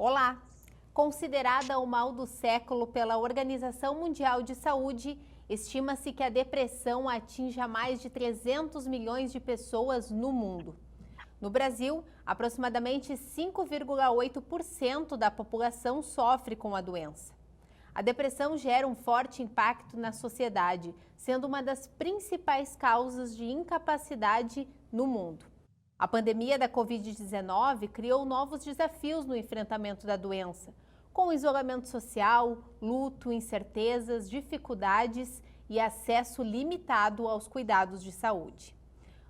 Olá! Considerada o mal do século pela Organização Mundial de Saúde, estima-se que a depressão atinja mais de 300 milhões de pessoas no mundo. No Brasil, aproximadamente 5,8% da população sofre com a doença. A depressão gera um forte impacto na sociedade, sendo uma das principais causas de incapacidade no mundo. A pandemia da Covid-19 criou novos desafios no enfrentamento da doença, com isolamento social, luto, incertezas, dificuldades e acesso limitado aos cuidados de saúde.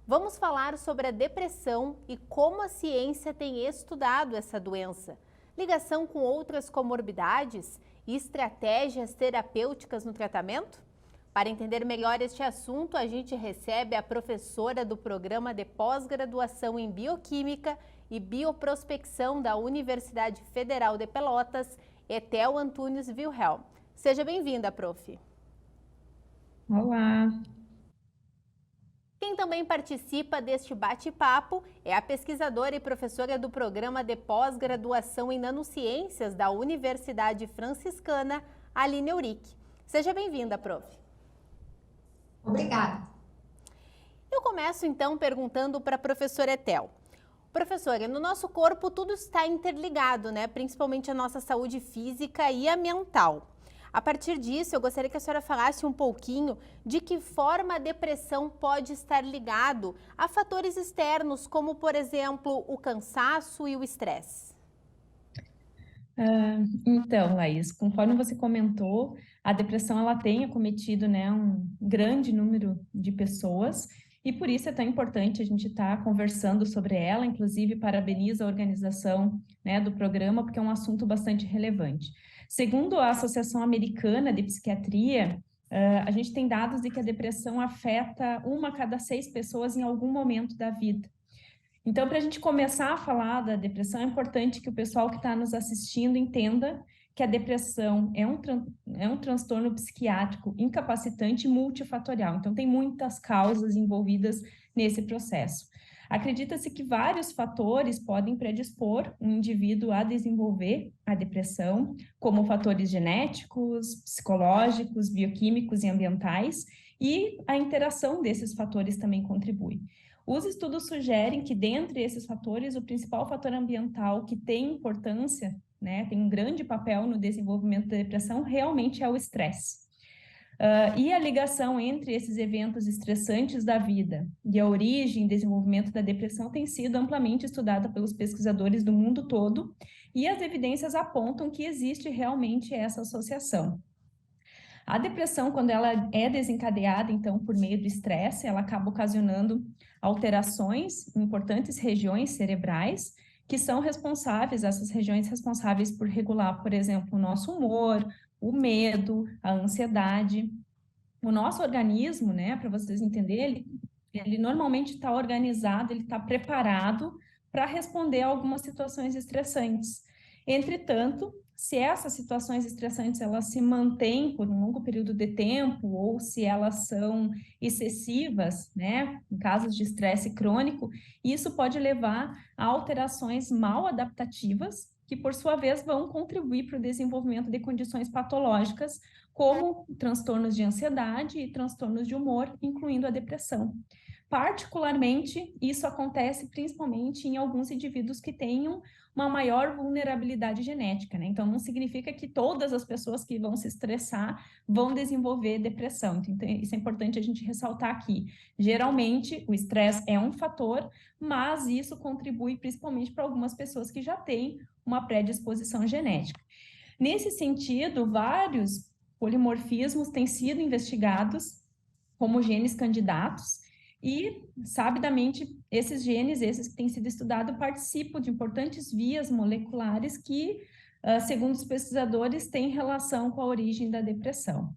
Vamos falar sobre a depressão e como a ciência tem estudado essa doença, ligação com outras comorbidades e estratégias terapêuticas no tratamento? Para entender melhor este assunto, a gente recebe a professora do Programa de Pós-Graduação em Bioquímica e Bioprospecção da Universidade Federal de Pelotas, Ethel Antunes Wilhelm. Seja bem-vinda, prof. Olá! Quem também participa deste bate-papo é a pesquisadora e professora do Programa de Pós-Graduação em Nanociências da Universidade Franciscana, Aline Eurick. Seja bem-vinda, prof. Obrigada. Eu começo então perguntando para a professora Ethel. Professora, no nosso corpo tudo está interligado, né? Principalmente a nossa saúde física e a mental. A partir disso, eu gostaria que a senhora falasse um pouquinho de que forma a depressão pode estar ligado a fatores externos, como, por exemplo, o cansaço e o estresse. Então, Laís, conforme você comentou, a depressão ela tem acometido, né, um grande número de pessoas e por isso é tão importante a gente estar conversando sobre ela. Inclusive, parabenizo a organização, né, do programa, porque é um assunto bastante relevante. Segundo a Associação Americana de Psiquiatria, a gente tem dados de que a depressão afeta 1 a cada 6 pessoas em algum momento da vida. Então, para a gente começar a falar da depressão, é importante que o pessoal que está nos assistindo entenda que a depressão é um transtorno psiquiátrico incapacitante e multifatorial. Então, tem muitas causas envolvidas nesse processo. Acredita-se que vários fatores podem predispor um indivíduo a desenvolver a depressão, como fatores genéticos, psicológicos, bioquímicos e ambientais, e a interação desses fatores também contribui. Os estudos sugerem que, dentre esses fatores, o principal fator ambiental que tem importância, né, tem um grande papel no desenvolvimento da depressão, realmente é o estresse. E a ligação entre esses eventos estressantes da vida e a origem e desenvolvimento da depressão tem sido amplamente estudada pelos pesquisadores do mundo todo, e as evidências apontam que existe realmente essa associação. A depressão, quando ela é desencadeada, então, por meio do estresse, ela acaba ocasionando alterações em importantes regiões cerebrais, que são responsáveis, essas regiões responsáveis por regular, por exemplo, o nosso humor, o medo, a ansiedade. O nosso organismo, né, para vocês entenderem, ele normalmente está organizado, ele está preparado para responder a algumas situações estressantes. Entretanto, se essas situações estressantes elas se mantêm por um longo período de tempo ou se elas são excessivas, né, em casos de estresse crônico, isso pode levar a alterações mal adaptativas que, por sua vez, vão contribuir para o desenvolvimento de condições patológicas, como transtornos de ansiedade e transtornos de humor, incluindo a depressão. Particularmente, isso acontece principalmente em alguns indivíduos que tenham uma maior vulnerabilidade genética, né? Então, não significa que todas as pessoas que vão se estressar vão desenvolver depressão. Então, isso é importante a gente ressaltar aqui. Geralmente, o estresse é um fator, mas isso contribui principalmente para algumas pessoas que já têm uma predisposição genética. Nesse sentido, vários polimorfismos têm sido investigados como genes candidatos, e, sabidamente, esses genes, esses que têm sido estudados, participam de importantes vias moleculares que, segundo os pesquisadores, têm relação com a origem da depressão.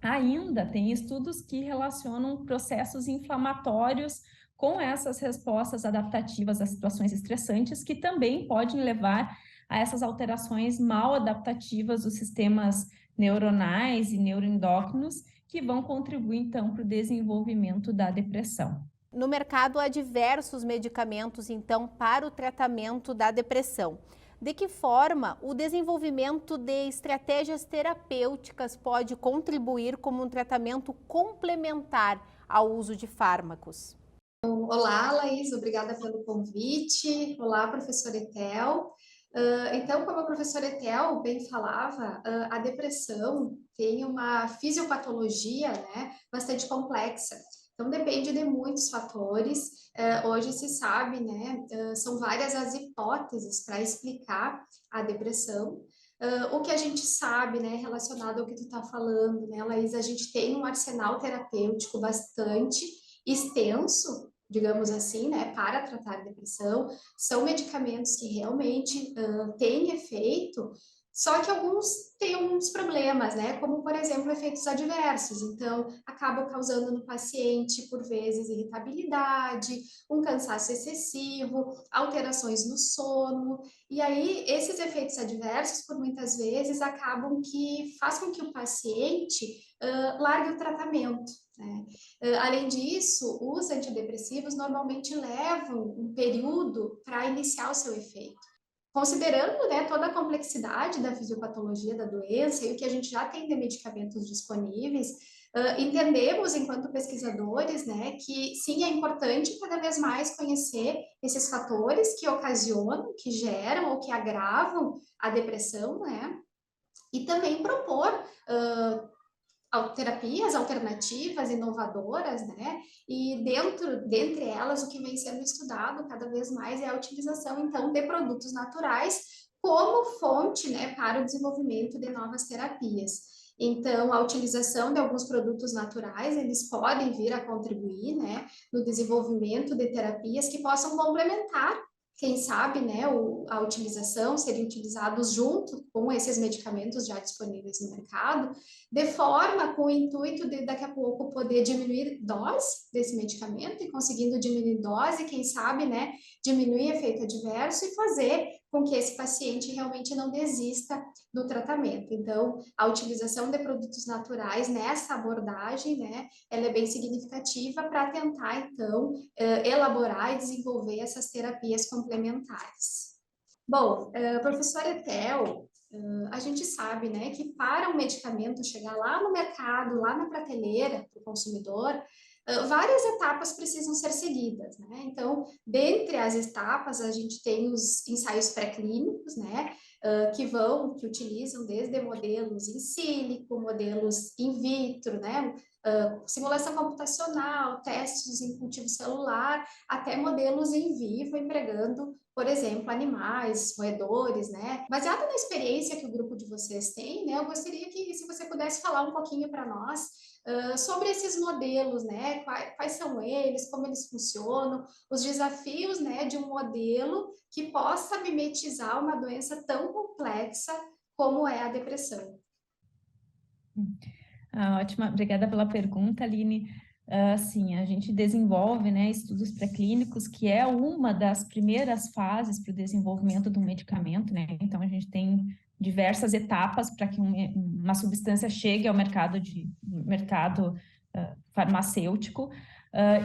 Ainda tem estudos que relacionam processos inflamatórios com essas respostas adaptativas a situações estressantes, que também podem levar a essas alterações mal adaptativas dos sistemas neuronais e neuroendócrinos, que vão contribuir, então, para o desenvolvimento da depressão. No mercado há diversos medicamentos, então, para o tratamento da depressão. De que forma o desenvolvimento de estratégias terapêuticas pode contribuir como um tratamento complementar ao uso de fármacos? Olá, Laís, obrigada pelo convite. Olá, professor Etel. Então, como a professora Etel bem falava, a depressão tem uma fisiopatologia, né, bastante complexa. Então, depende de muitos fatores. Hoje se sabe, né, são várias as hipóteses para explicar a depressão. O que a gente sabe, né, relacionado ao que tu está falando, né, Laís, a gente tem um arsenal terapêutico bastante extenso, digamos assim, né, para tratar a depressão. São medicamentos que realmente têm efeito, só que alguns têm uns problemas, né, como, por exemplo, efeitos adversos. Então, acabam causando no paciente, por vezes, irritabilidade, um cansaço excessivo, alterações no sono. E aí, esses efeitos adversos, por muitas vezes, acabam que faz com que o paciente largue o tratamento, né? Além disso, os antidepressivos normalmente levam um período para iniciar o seu efeito. Considerando, né, toda a complexidade da fisiopatologia da doença e o que a gente já tem de medicamentos disponíveis, entendemos, enquanto pesquisadores, né, que sim, é importante cada vez mais conhecer esses fatores que ocasionam, que geram ou que agravam a depressão, né, e também propor terapias alternativas, inovadoras, né? E dentre elas, o que vem sendo estudado cada vez mais é a utilização, então, de produtos naturais como fonte, né, para o desenvolvimento de novas terapias. Então, a utilização de alguns produtos naturais, eles podem vir a contribuir, né, no desenvolvimento de terapias que possam complementar, quem sabe, né, a utilização, serem utilizados junto com esses medicamentos já disponíveis no mercado, de forma com o intuito de daqui a pouco poder diminuir dose desse medicamento, e conseguindo diminuir dose, quem sabe, né, diminuir efeito adverso e fazer com que esse paciente realmente não desista do tratamento. Então, a utilização de produtos naturais nessa abordagem, né, ela é bem significativa para tentar, então, elaborar e desenvolver essas terapias complementares. Bom, professora Etel, a gente sabe, né, que para um medicamento chegar lá no mercado, lá na prateleira para o consumidor, várias etapas precisam ser seguidas, né? Então, dentre as etapas, a gente tem os ensaios pré-clínicos, né, que utilizam desde modelos in sílico, modelos in vitro, né, simulação computacional, testes em cultivo celular, até modelos em vivo, empregando, por exemplo, animais, roedores, né? Baseado na experiência que o grupo de vocês tem, né, eu gostaria que, se você pudesse falar um pouquinho para nós sobre esses modelos, né? Quais são eles, como eles funcionam, os desafios, né, de um modelo que possa mimetizar uma doença tão complexa como é a depressão. Ótima, obrigada pela pergunta, Aline. Sim, a gente desenvolve, né, estudos pré-clínicos, que é uma das primeiras fases para o desenvolvimento de um medicamento, né? Então, a gente tem diversas etapas para que uma substância chegue ao mercado farmacêutico,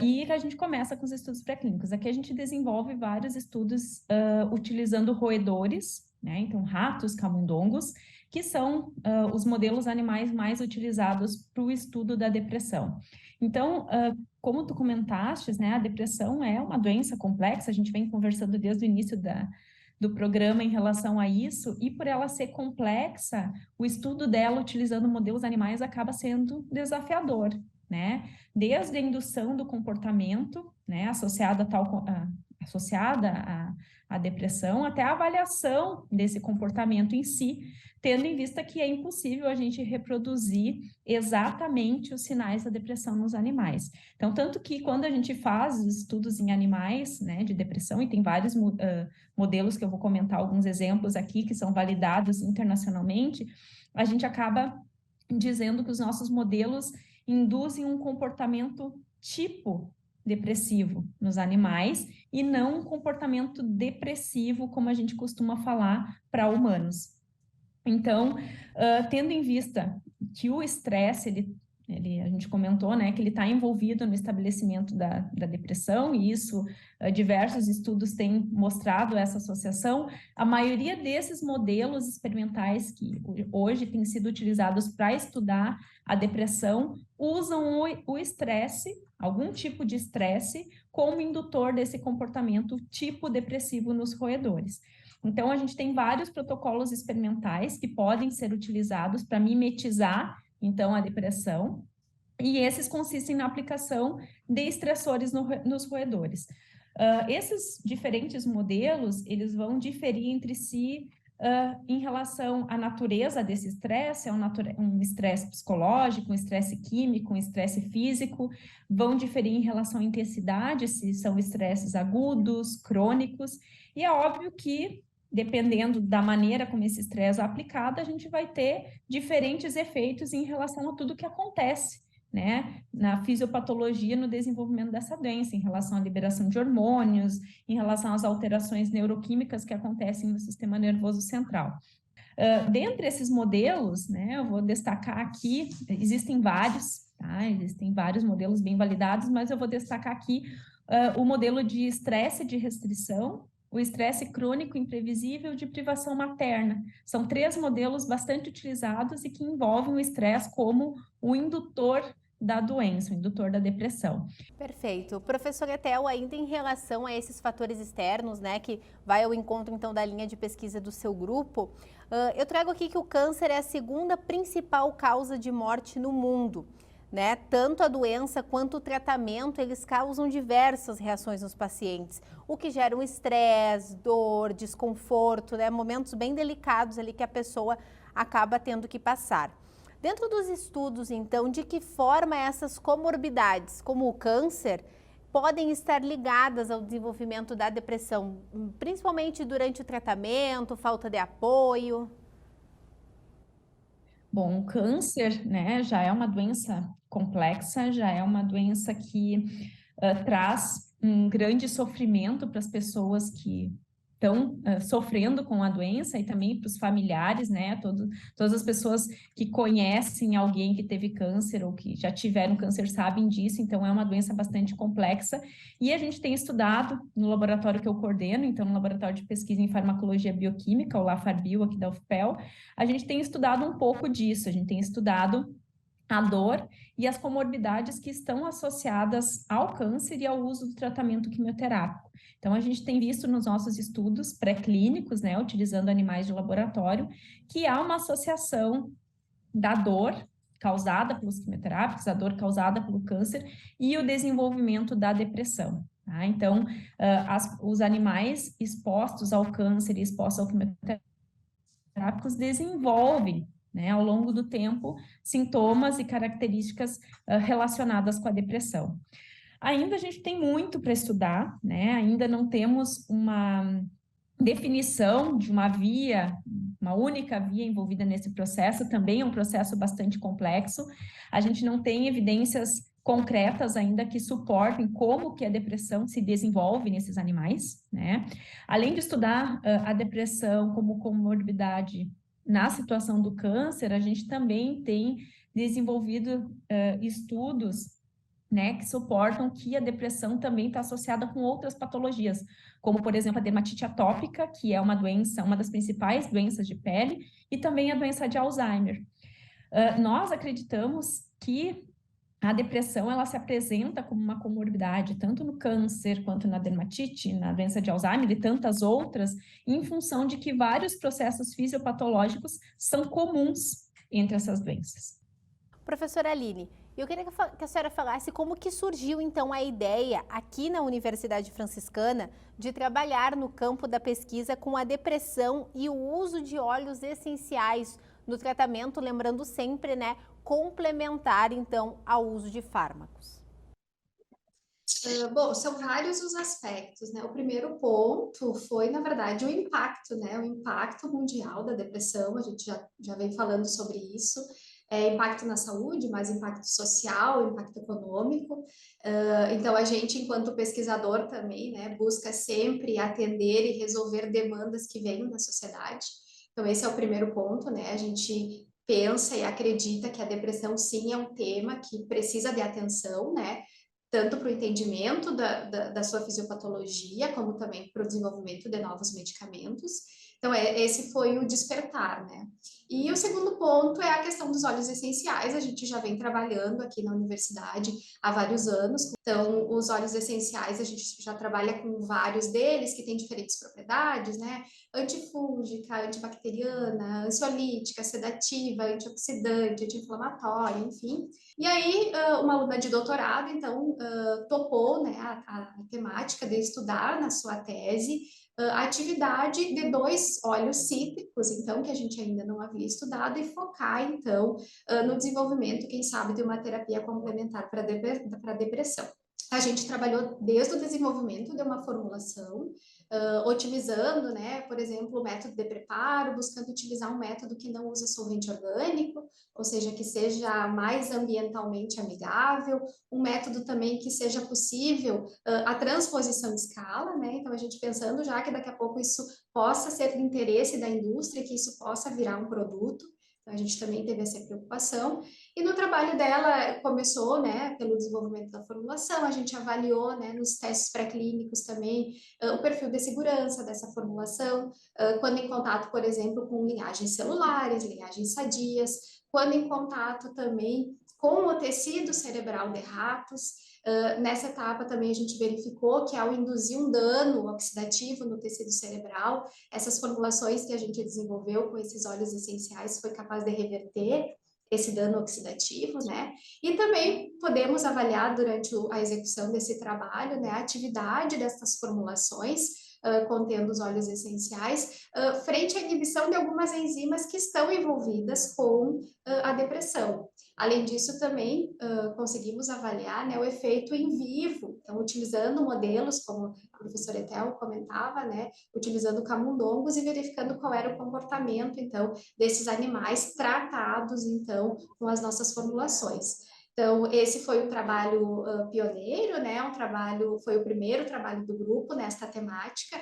e a gente começa com os estudos pré-clínicos. Aqui a gente desenvolve vários estudos utilizando roedores, né? Então, ratos, camundongos, que são os modelos animais mais utilizados para o estudo da depressão. Então, como tu comentaste, né, a depressão é uma doença complexa, a gente vem conversando desde o início do programa em relação a isso, e por ela ser complexa, o estudo dela utilizando modelos animais acaba sendo desafiador, né? Desde a indução do comportamento, né, associada à depressão, até a avaliação desse comportamento em si, tendo em vista que é impossível a gente reproduzir exatamente os sinais da depressão nos animais. Então, tanto que quando a gente faz estudos em animais, né, de depressão, e tem vários modelos que eu vou comentar alguns exemplos aqui, que são validados internacionalmente, a gente acaba dizendo que os nossos modelos induzem um comportamento tipo depressivo nos animais e não um comportamento depressivo, como a gente costuma falar para humanos. Então, tendo em vista que o estresse, ele a gente comentou, né, que ele está envolvido no estabelecimento da depressão, e isso, diversos estudos têm mostrado essa associação. A maioria desses modelos experimentais que hoje têm sido utilizados para estudar a depressão usam o estresse, algum tipo de estresse, como indutor desse comportamento tipo depressivo nos roedores. Então, a gente tem vários protocolos experimentais que podem ser utilizados para mimetizar, então, a depressão, e esses consistem na aplicação de estressores nos roedores. Esses diferentes modelos, eles vão diferir entre si em relação à natureza desse estresse, um estresse psicológico, um estresse químico, um estresse físico, vão diferir em relação à intensidade, se são estresses agudos, crônicos, e é óbvio que dependendo da maneira como esse estresse é aplicado, a gente vai ter diferentes efeitos em relação a tudo que acontece, né, na fisiopatologia, no desenvolvimento dessa doença, em relação à liberação de hormônios, em relação às alterações neuroquímicas que acontecem no sistema nervoso central. Dentre esses modelos, né, eu vou destacar aqui, existem vários, tá? Existem vários modelos bem validados, mas eu vou destacar aqui o modelo de estresse de restrição, o estresse crônico imprevisível de privação materna. São 3 modelos bastante utilizados e que envolvem o estresse como o indutor da doença, o indutor da depressão. Perfeito. Professor Etel, ainda em relação a esses fatores externos, né, que vai ao encontro, então, da linha de pesquisa do seu grupo, eu trago aqui que o câncer é a segunda principal causa de morte no mundo. Né? Tanto a doença quanto o tratamento, eles causam diversas reações nos pacientes, o que gera um estresse, dor, desconforto, né? Momentos bem delicados ali que a pessoa acaba tendo que passar. Dentro dos estudos, então, de que forma essas comorbidades, como o câncer, podem estar ligadas ao desenvolvimento da depressão, principalmente durante o tratamento, falta de apoio? Bom, o câncer, né, já é uma doença complexa, já é uma doença que traz um grande sofrimento para as pessoas que estão sofrendo com a doença e também para os familiares, né, todas as pessoas que conhecem alguém que teve câncer ou que já tiveram câncer sabem disso, então é uma doença bastante complexa e a gente tem estudado no laboratório que eu coordeno, então no Laboratório de Pesquisa em Farmacologia Bioquímica, o LaFarbio aqui da UFPEL, a gente tem estudado um pouco disso, a gente tem estudado a dor e as comorbidades que estão associadas ao câncer e ao uso do tratamento quimioterápico. Então, a gente tem visto nos nossos estudos pré-clínicos, né, utilizando animais de laboratório, que há uma associação da dor causada pelos quimioterápicos, a dor causada pelo câncer e o desenvolvimento da depressão. Tá? Então, os animais expostos ao câncer e expostos ao quimioterápicos desenvolvem, né, ao longo do tempo, sintomas e características relacionadas com a depressão. Ainda a gente tem muito para estudar, né? Ainda não temos uma definição de uma via, uma única via envolvida nesse processo, também é um processo bastante complexo. A gente não tem evidências concretas ainda que suportem como que a depressão se desenvolve nesses animais, né? Além de estudar a depressão como comorbidade na situação do câncer, a gente também tem desenvolvido estudos, né, que suportam que a depressão também está associada com outras patologias, como, por exemplo, a dermatite atópica, que é uma doença, uma das principais doenças de pele, e também a doença de Alzheimer. Nós acreditamos que a depressão, ela se apresenta como uma comorbidade, tanto no câncer, quanto na dermatite, na doença de Alzheimer e tantas outras, em função de que vários processos fisiopatológicos são comuns entre essas doenças. Professora Aline, eu queria que a senhora falasse como que surgiu, então, a ideia aqui na Universidade Franciscana de trabalhar no campo da pesquisa com a depressão e o uso de óleos essenciais no tratamento, lembrando sempre, né, complementar, então, ao uso de fármacos. Bom, são vários os aspectos, né? O primeiro ponto foi, na verdade, o impacto, né? O impacto mundial da depressão, a gente já vem falando sobre isso, impacto na saúde, mas impacto social, impacto econômico. Então, a gente, enquanto pesquisador também, né, busca sempre atender e resolver demandas que vêm da sociedade. Então, esse é o primeiro ponto, né? A gente pensa e acredita que a depressão sim é um tema que precisa de atenção, né? Tanto para o entendimento da sua fisiopatologia, como também para o desenvolvimento de novos medicamentos. Então, esse foi o despertar, né? E o segundo ponto é a questão dos óleos essenciais. A gente já vem trabalhando aqui na universidade há vários anos. Então, os óleos essenciais, a gente já trabalha com vários deles que têm diferentes propriedades, né? Antifúngica, antibacteriana, ansiolítica, sedativa, antioxidante, anti-inflamatória, enfim. E aí, uma aluna de doutorado, então, topou, né, a temática de estudar na sua tese a atividade de 2 óleos cítricos, então, que a gente ainda não havia estudado, e focar, então, no desenvolvimento, quem sabe, de uma terapia complementar para a depressão. A gente trabalhou desde o desenvolvimento de uma formulação, otimizando, né, por exemplo, o método de preparo, buscando utilizar um método que não use solvente orgânico, ou seja, que seja mais ambientalmente amigável, um método também que seja possível a transposição em escala, né, então a gente pensando já que daqui a pouco isso possa ser de interesse da indústria, que isso possa virar um produto. Então, a gente também teve essa preocupação. E no trabalho dela, começou, né, pelo desenvolvimento da formulação, a gente avaliou, né, nos testes pré-clínicos também, o perfil de segurança dessa formulação, quando em contato, por exemplo, com linhagens celulares, linhagens sadias, quando em contato também com o tecido cerebral de ratos. Nessa etapa também a gente verificou que ao induzir um dano oxidativo no tecido cerebral, essas formulações que a gente desenvolveu com esses óleos essenciais foi capaz de reverter esse dano oxidativo, né? E também podemos avaliar durante a execução desse trabalho, né, a atividade dessas formulações contendo os óleos essenciais, frente à inibição de algumas enzimas que estão envolvidas com a depressão. Além disso, também conseguimos avaliar, né, o efeito em vivo, então, utilizando modelos, como a professora Etel comentava, né, utilizando camundongos e verificando qual era o comportamento, então, desses animais tratados, então, com as nossas formulações. Então, esse foi um trabalho pioneiro, né? Foi o primeiro trabalho do grupo nesta temática,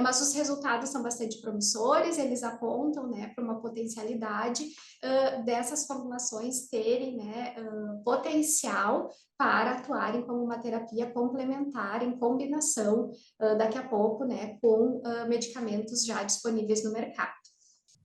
mas os resultados são bastante promissores, eles apontam, né, para uma potencialidade dessas formulações terem, né, potencial para atuarem como uma terapia complementar em combinação, daqui a pouco, né, com medicamentos já disponíveis no mercado.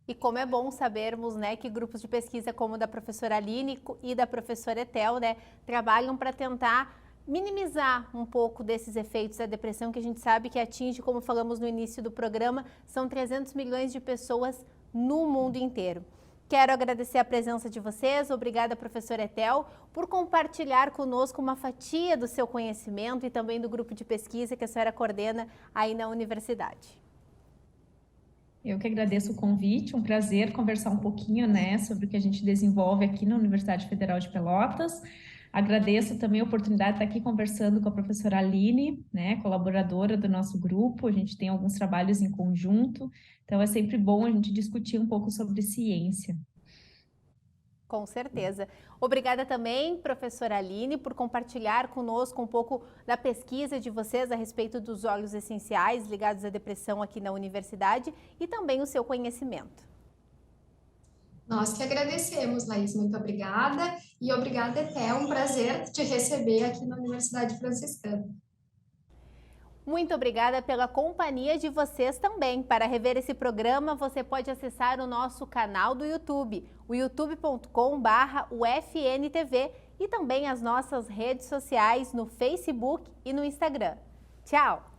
E como é bom sabermos, né, que grupos de pesquisa como o da professora Aline e da professora Etel, né, trabalham para tentar minimizar um pouco desses efeitos da depressão, que a gente sabe que atinge, como falamos no início do programa, são 300 milhões de pessoas no mundo inteiro. Quero agradecer a presença de vocês, obrigada, professora Etel, por compartilhar conosco uma fatia do seu conhecimento e também do grupo de pesquisa que a senhora coordena aí na universidade. Eu que agradeço o convite, um prazer conversar um pouquinho, né, sobre o que a gente desenvolve aqui na Universidade Federal de Pelotas. Agradeço também a oportunidade de estar aqui conversando com a professora Aline, né, colaboradora do nosso grupo. A gente tem alguns trabalhos em conjunto, então é sempre bom a gente discutir um pouco sobre ciência. Com certeza. Obrigada também, professora Aline, por compartilhar conosco um pouco da pesquisa de vocês a respeito dos óleos essenciais ligados à depressão aqui na universidade e também o seu conhecimento. Nós que agradecemos, Laís. Muito obrigada. E obrigada, Etel. Um prazer te receber aqui na Universidade Franciscana. Muito obrigada pela companhia de vocês também. Para rever esse programa, você pode acessar o nosso canal do YouTube, o youtube.com/UFNTV, e também as nossas redes sociais no Facebook e no Instagram. Tchau!